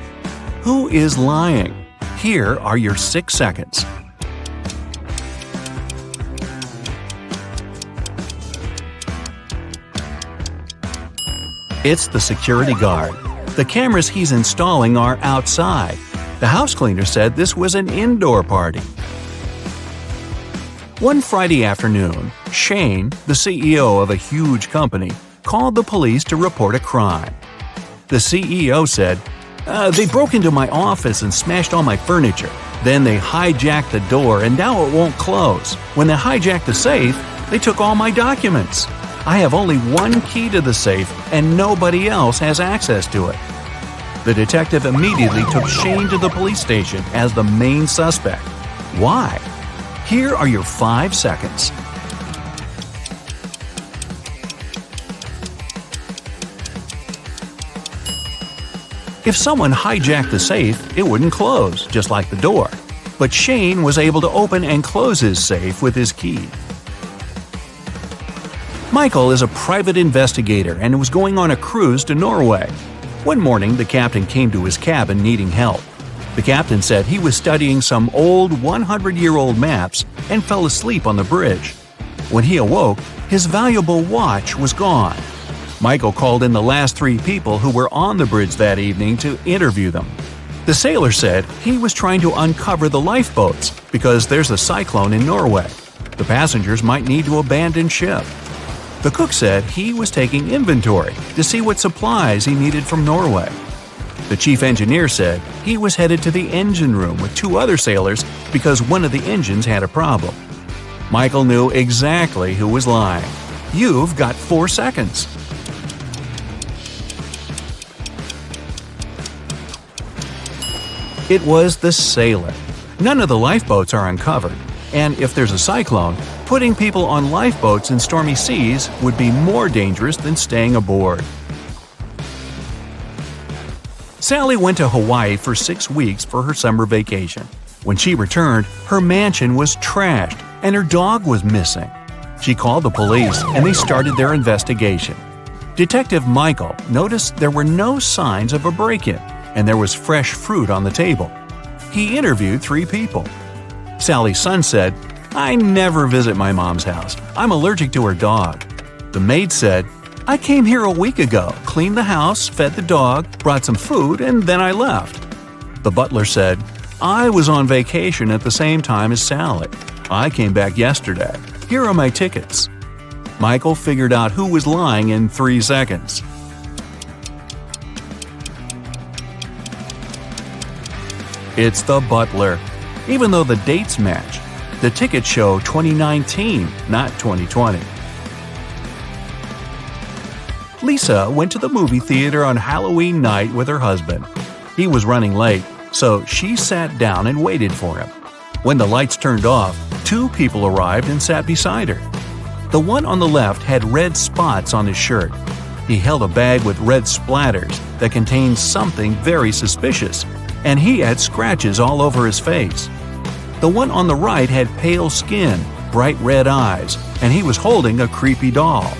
Who is lying? Here are your 6 seconds. It's the security guard. The cameras he's installing are outside. The house cleaner said this was an indoor party. One Friday afternoon, Shane, the CEO of a huge company, called the police to report a crime. The CEO said, "They broke into my office and smashed all my furniture. Then they hijacked the door and now it won't close. When they hijacked the safe, they took all my documents. I have only one key to the safe and nobody else has access to it. The detective immediately took Shane to the police station as the main suspect. Why? Here are your 5 seconds. If someone hijacked the safe, it wouldn't close, just like the door. But Shane was able to open and close his safe with his key. Michael is a private investigator and was going on a cruise to Norway. One morning, the captain came to his cabin needing help. The captain said he was studying some old 100-year-old maps and fell asleep on the bridge. When he awoke, his valuable watch was gone. Michael called in the last 3 people who were on the bridge that evening to interview them. The sailor said he was trying to uncover the lifeboats because there's a cyclone in Norway. The passengers might need to abandon ship. The cook said he was taking inventory to see what supplies he needed from Norway. The chief engineer said he was headed to the engine room with 2 other sailors because one of the engines had a problem. Michael knew exactly who was lying. You've got 4 seconds. It was the sailor. None of the lifeboats are uncovered, and if there's a cyclone, putting people on lifeboats in stormy seas would be more dangerous than staying aboard. Sally went to Hawaii for 6 weeks for her summer vacation. When she returned, her mansion was trashed and her dog was missing. She called the police and they started their investigation. Detective Michael noticed there were no signs of a break-in, and there was fresh fruit on the table. He interviewed 3 people. Sally's son said, "I never visit my mom's house. I'm allergic to her dog." The maid said, "I came here a week ago, cleaned the house, fed the dog, brought some food, and then I left." The butler said, "I was on vacation at the same time as Sally. I came back yesterday. Here are my tickets." Michael figured out who was lying in 3 seconds. It's the butler. Even though the dates match, the tickets show 2019, not 2020. Lisa went to the movie theater on Halloween night with her husband. He was running late, so she sat down and waited for him. When the lights turned off, 2 people arrived and sat beside her. The one on the left had red spots on his shirt. He held a bag with red splatters that contained something very suspicious, and he had scratches all over his face. The one on the right had pale skin, bright red eyes, and he was holding a creepy doll.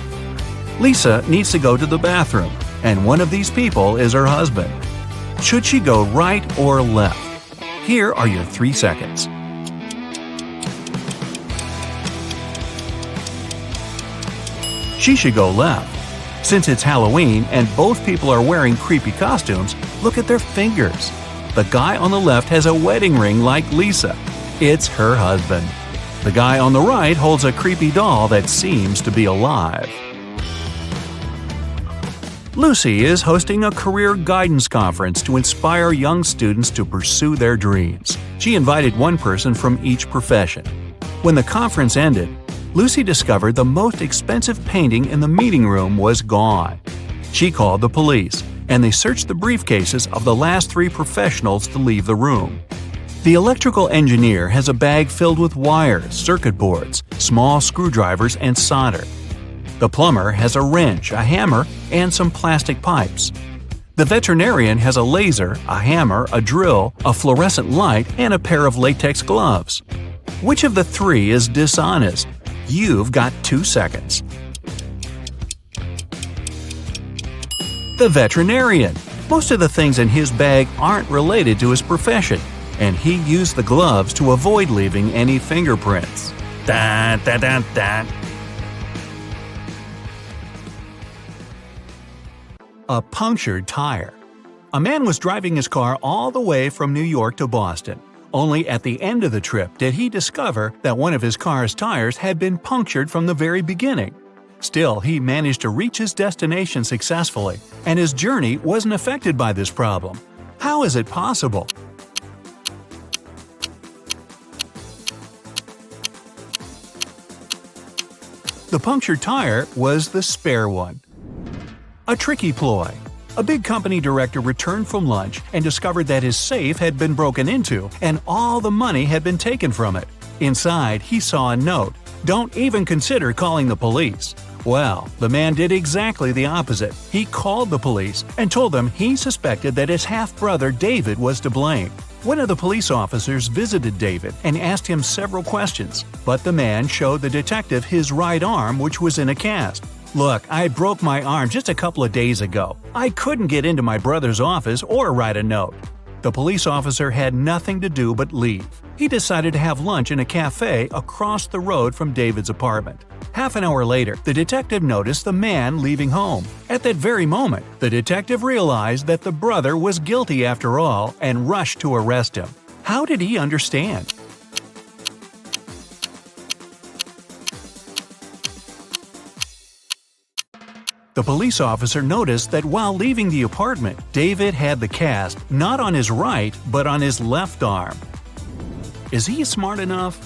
Lisa needs to go to the bathroom, and one of these people is her husband. Should she go right or left? Here are your 3 seconds. She should go left. Since it's Halloween and both people are wearing creepy costumes, look at their fingers. The guy on the left has a wedding ring like Lisa. It's her husband. The guy on the right holds a creepy doll that seems to be alive. Lucy is hosting a career guidance conference to inspire young students to pursue their dreams. She invited one person from each profession. When the conference ended, Lucy discovered the most expensive painting in the meeting room was gone. She called the police, and they searched the briefcases of the last 3 professionals to leave the room. The electrical engineer has a bag filled with wires, circuit boards, small screwdrivers, and solder. The plumber has a wrench, a hammer, and some plastic pipes. The veterinarian has a laser, a hammer, a drill, a fluorescent light, and a pair of latex gloves. Which of the 3 is dishonest? You've got 2 seconds. The veterinarian. Most of the things in his bag aren't related to his profession, and he used the gloves to avoid leaving any fingerprints. Da, da, da, da. A punctured tire. A man was driving his car all the way from New York to Boston. Only at the end of the trip did he discover that one of his car's tires had been punctured from the very beginning. Still, he managed to reach his destination successfully, and his journey wasn't affected by this problem. How is it possible? The punctured tire was the spare one. A tricky ploy. A big company director returned from lunch and discovered that his safe had been broken into and all the money had been taken from it. Inside, he saw a note, "Don't even consider calling the police." Well, the man did exactly the opposite. He called the police and told them he suspected that his half-brother David was to blame. One of the police officers visited David and asked him several questions, but the man showed the detective his right arm, which was in a cast. "Look, I broke my arm just a couple of days ago. I couldn't get into my brother's office or write a note." The police officer had nothing to do but leave. He decided to have lunch in a cafe across the road from David's apartment. Half an hour later, the detective noticed the man leaving home. At that very moment, the detective realized that the brother was guilty after all and rushed to arrest him. How did he understand? The police officer noticed that while leaving the apartment, David had the cast not on his right but on his left arm. Is he smart enough?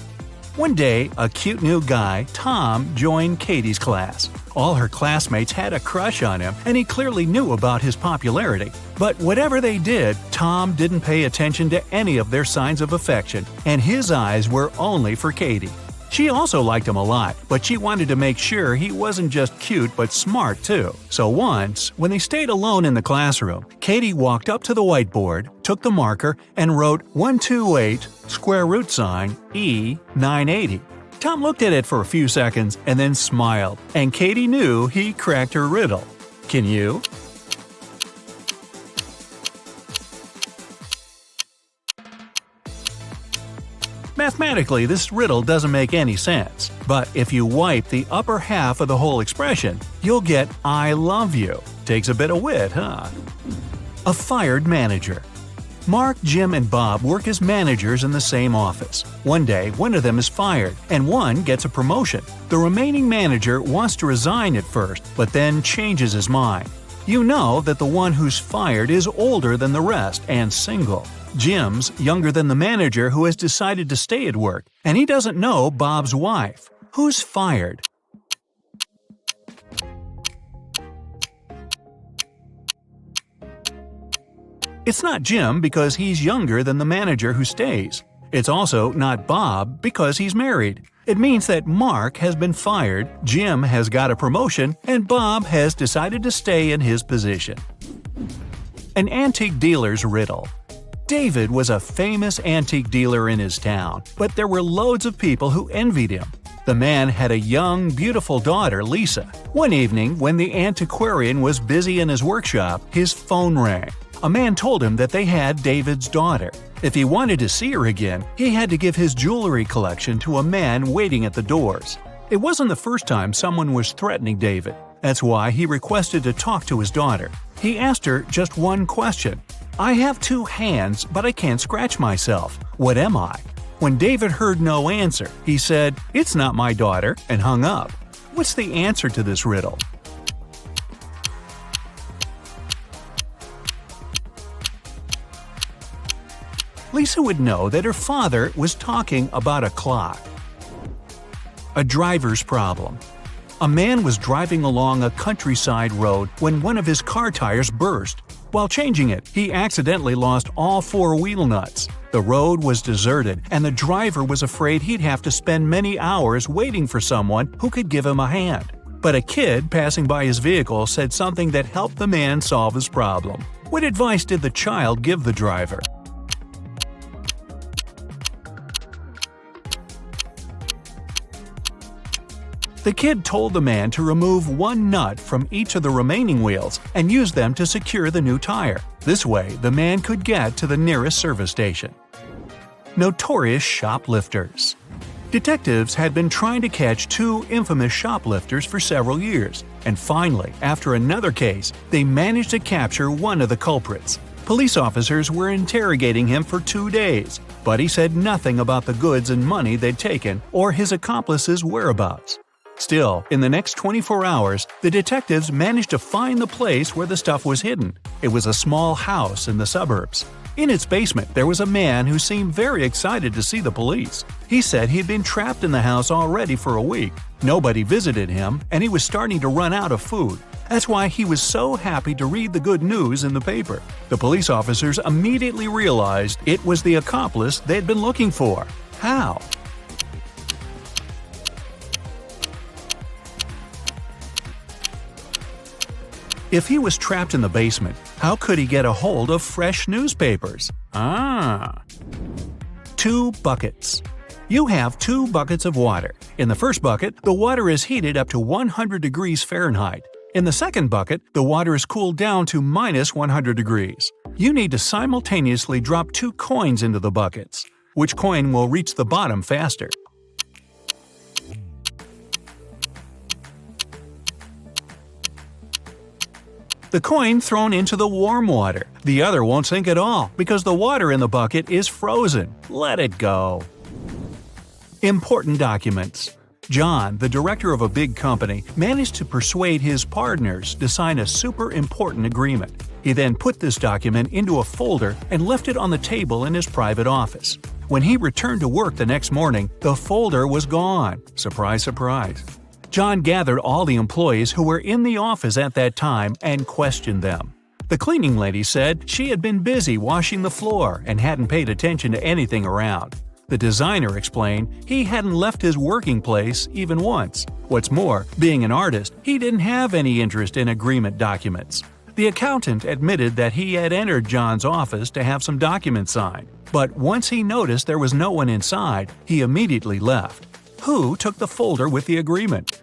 One day, a cute new guy, Tom, joined Katie's class. All her classmates had a crush on him, and he clearly knew about his popularity. But whatever they did, Tom didn't pay attention to any of their signs of affection, and his eyes were only for Katie. She also liked him a lot, but she wanted to make sure he wasn't just cute but smart too. So once, when they stayed alone in the classroom, Katie walked up to the whiteboard, took the marker, and wrote 128 square root sign E 980. Tom looked at it for a few seconds and then smiled, and Katie knew he cracked her riddle. Can you? Mathematically, this riddle doesn't make any sense, but if you wipe the upper half of the whole expression, you'll get "I love you." Takes a bit of wit, huh? A fired manager. Mark, Jim, and Bob work as managers in the same office. One day, one of them is fired, and one gets a promotion. The remaining manager wants to resign at first, but then changes his mind. You know that the one who's fired is older than the rest and single. Jim's younger than the manager who has decided to stay at work, and he doesn't know Bob's wife. Who's fired? It's not Jim because he's younger than the manager who stays. It's also not Bob because he's married. It means that Mark has been fired, Jim has got a promotion, and Bob has decided to stay in his position. An antique dealer's riddle. David was a famous antique dealer in his town, but there were loads of people who envied him. The man had a young, beautiful daughter, Lisa. One evening, when the antiquarian was busy in his workshop, his phone rang. A man told him that they had David's daughter. If he wanted to see her again, he had to give his jewelry collection to a man waiting at the doors. It wasn't the first time someone was threatening David. That's why he requested to talk to his daughter. He asked her just one question. "I have 2 hands, but I can't scratch myself. What am I?" When David heard no answer, he said, "It's not my daughter," and hung up. What's the answer to this riddle? Lisa would know that her father was talking about a clock. A driver's problem. A man was driving along a countryside road when one of his car tires burst. While changing it, he accidentally lost all 4 wheel nuts. The road was deserted, and the driver was afraid he'd have to spend many hours waiting for someone who could give him a hand. But a kid passing by his vehicle said something that helped the man solve his problem. What advice did the child give the driver? The kid told the man to remove 1 nut from each of the remaining wheels and use them to secure the new tire. This way, the man could get to the nearest service station. Notorious shoplifters. Detectives had been trying to catch 2 infamous shoplifters for several years, and finally, after another case, they managed to capture one of the culprits. Police officers were interrogating him for 2 days, but he said nothing about the goods and money they'd taken or his accomplices' whereabouts. Still, in the next 24 hours, the detectives managed to find the place where the stuff was hidden. It was a small house in the suburbs. In its basement, there was a man who seemed very excited to see the police. He said he'd been trapped in the house already for a week. Nobody visited him, and he was starting to run out of food. That's why he was so happy to read the good news in the paper. The police officers immediately realized it was the accomplice they'd been looking for. How? If he was trapped in the basement, how could he get a hold of fresh newspapers? 2 buckets. You have 2 buckets of water. In the first bucket, the water is heated up to 100 degrees Fahrenheit. In the second bucket, the water is cooled down to minus 100 degrees. You need to simultaneously drop 2 coins into the buckets. Which coin will reach the bottom faster? The coin thrown into the warm water. The other won't sink at all because the water in the bucket is frozen. Let it go. Important documents. John, the director of a big company, managed to persuade his partners to sign a super important agreement. He then put this document into a folder and left it on the table in his private office. When he returned to work the next morning, the folder was gone. Surprise, surprise. John gathered all the employees who were in the office at that time and questioned them. The cleaning lady said she had been busy washing the floor and hadn't paid attention to anything around. The designer explained he hadn't left his working place even once. What's more, being an artist, he didn't have any interest in agreement documents. The accountant admitted that he had entered John's office to have some documents signed, but once he noticed there was no one inside, he immediately left. Who took the folder with the agreement?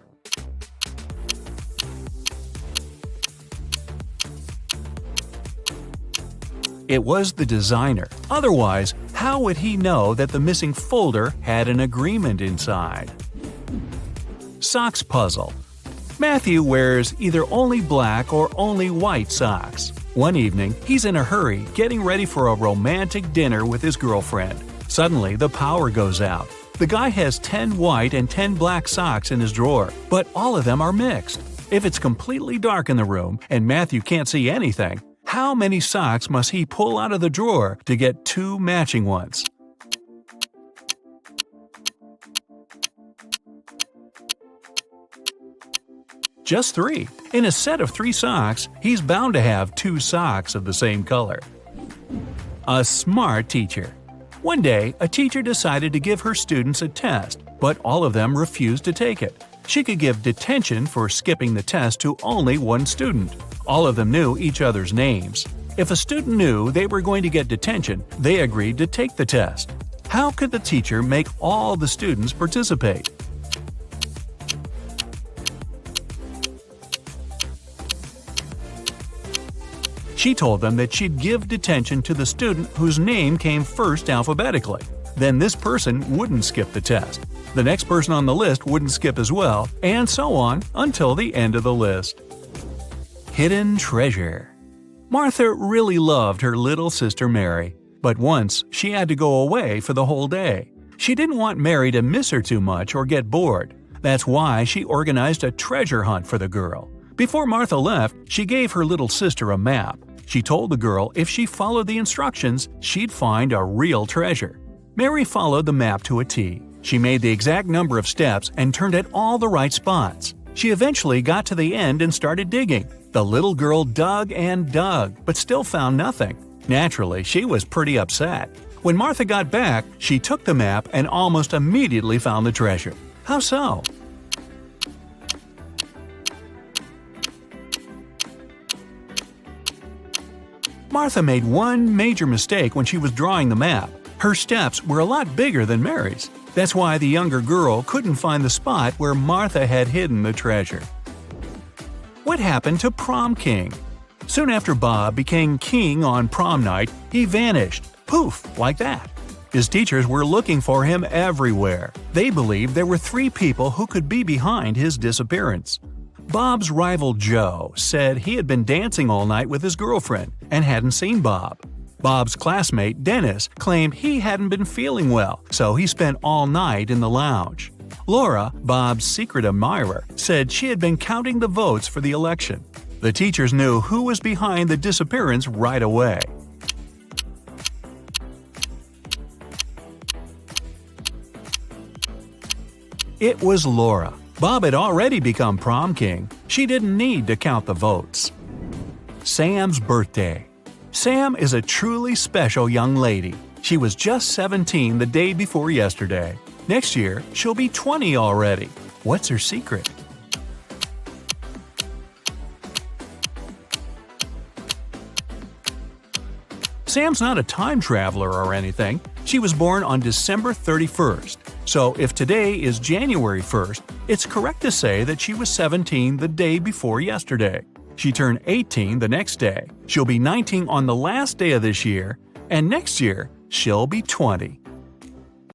It was the designer. Otherwise, how would he know that the missing folder had an agreement inside? Socks puzzle. Matthew wears either only black or only white socks. One evening, he's in a hurry, getting ready for a romantic dinner with his girlfriend. Suddenly, the power goes out. The guy has 10 white and 10 black socks in his drawer, but all of them are mixed. If it's completely dark in the room and Matthew can't see anything, how many socks must he pull out of the drawer to get 2 matching ones? Just 3. In a set of 3 socks, he's bound to have 2 socks of the same color. A smart teacher. One day, a teacher decided to give her students a test, but all of them refused to take it. She could give detention for skipping the test to only one student. All of them knew each other's names. If a student knew they were going to get detention, they agreed to take the test. How could the teacher make all the students participate? She told them that she'd give detention to the student whose name came first alphabetically. Then this person wouldn't skip the test. The next person on the list wouldn't skip as well, and so on until the end of the list. Hidden treasure. Martha really loved her little sister Mary, but once she had to go away for the whole day. She didn't want Mary to miss her too much or get bored. That's why she organized a treasure hunt for the girl. Before Martha left, she gave her little sister a map. She told the girl if she followed the instructions, she'd find a real treasure. Mary followed the map to a T. She made the exact number of steps and turned at all the right spots. She eventually got to the end and started digging. The little girl dug and dug, but still found nothing. Naturally, she was pretty upset. When Martha got back, she took the map and almost immediately found the treasure. How so? Martha made one major mistake when she was drawing the map. Her steps were a lot bigger than Mary's. That's why the younger girl couldn't find the spot where Martha had hidden the treasure. What happened to Prom King? Soon after Bob became king on prom night, he vanished. Poof, like that. His teachers were looking for him everywhere. They believed there were 3 people who could be behind his disappearance. Bob's rival Joe said he had been dancing all night with his girlfriend and hadn't seen Bob. Bob's classmate Dennis claimed he hadn't been feeling well, so he spent all night in the lounge. Laura, Bob's secret admirer, said she had been counting the votes for the election. The teachers knew who was behind the disappearance right away. It was Laura. Bob had already become prom king. She didn't need to count the votes. Sam's birthday. Sam is a truly special young lady. She was just 17 the day before yesterday. Next year, she'll be 20 already. What's her secret? Sam's not a time traveler or anything. She was born on December 31st. So if today is January 1st, it's correct to say that she was 17 the day before yesterday. She turned 18 the next day. She'll be 19 on the last day of this year, and next year, she'll be 20.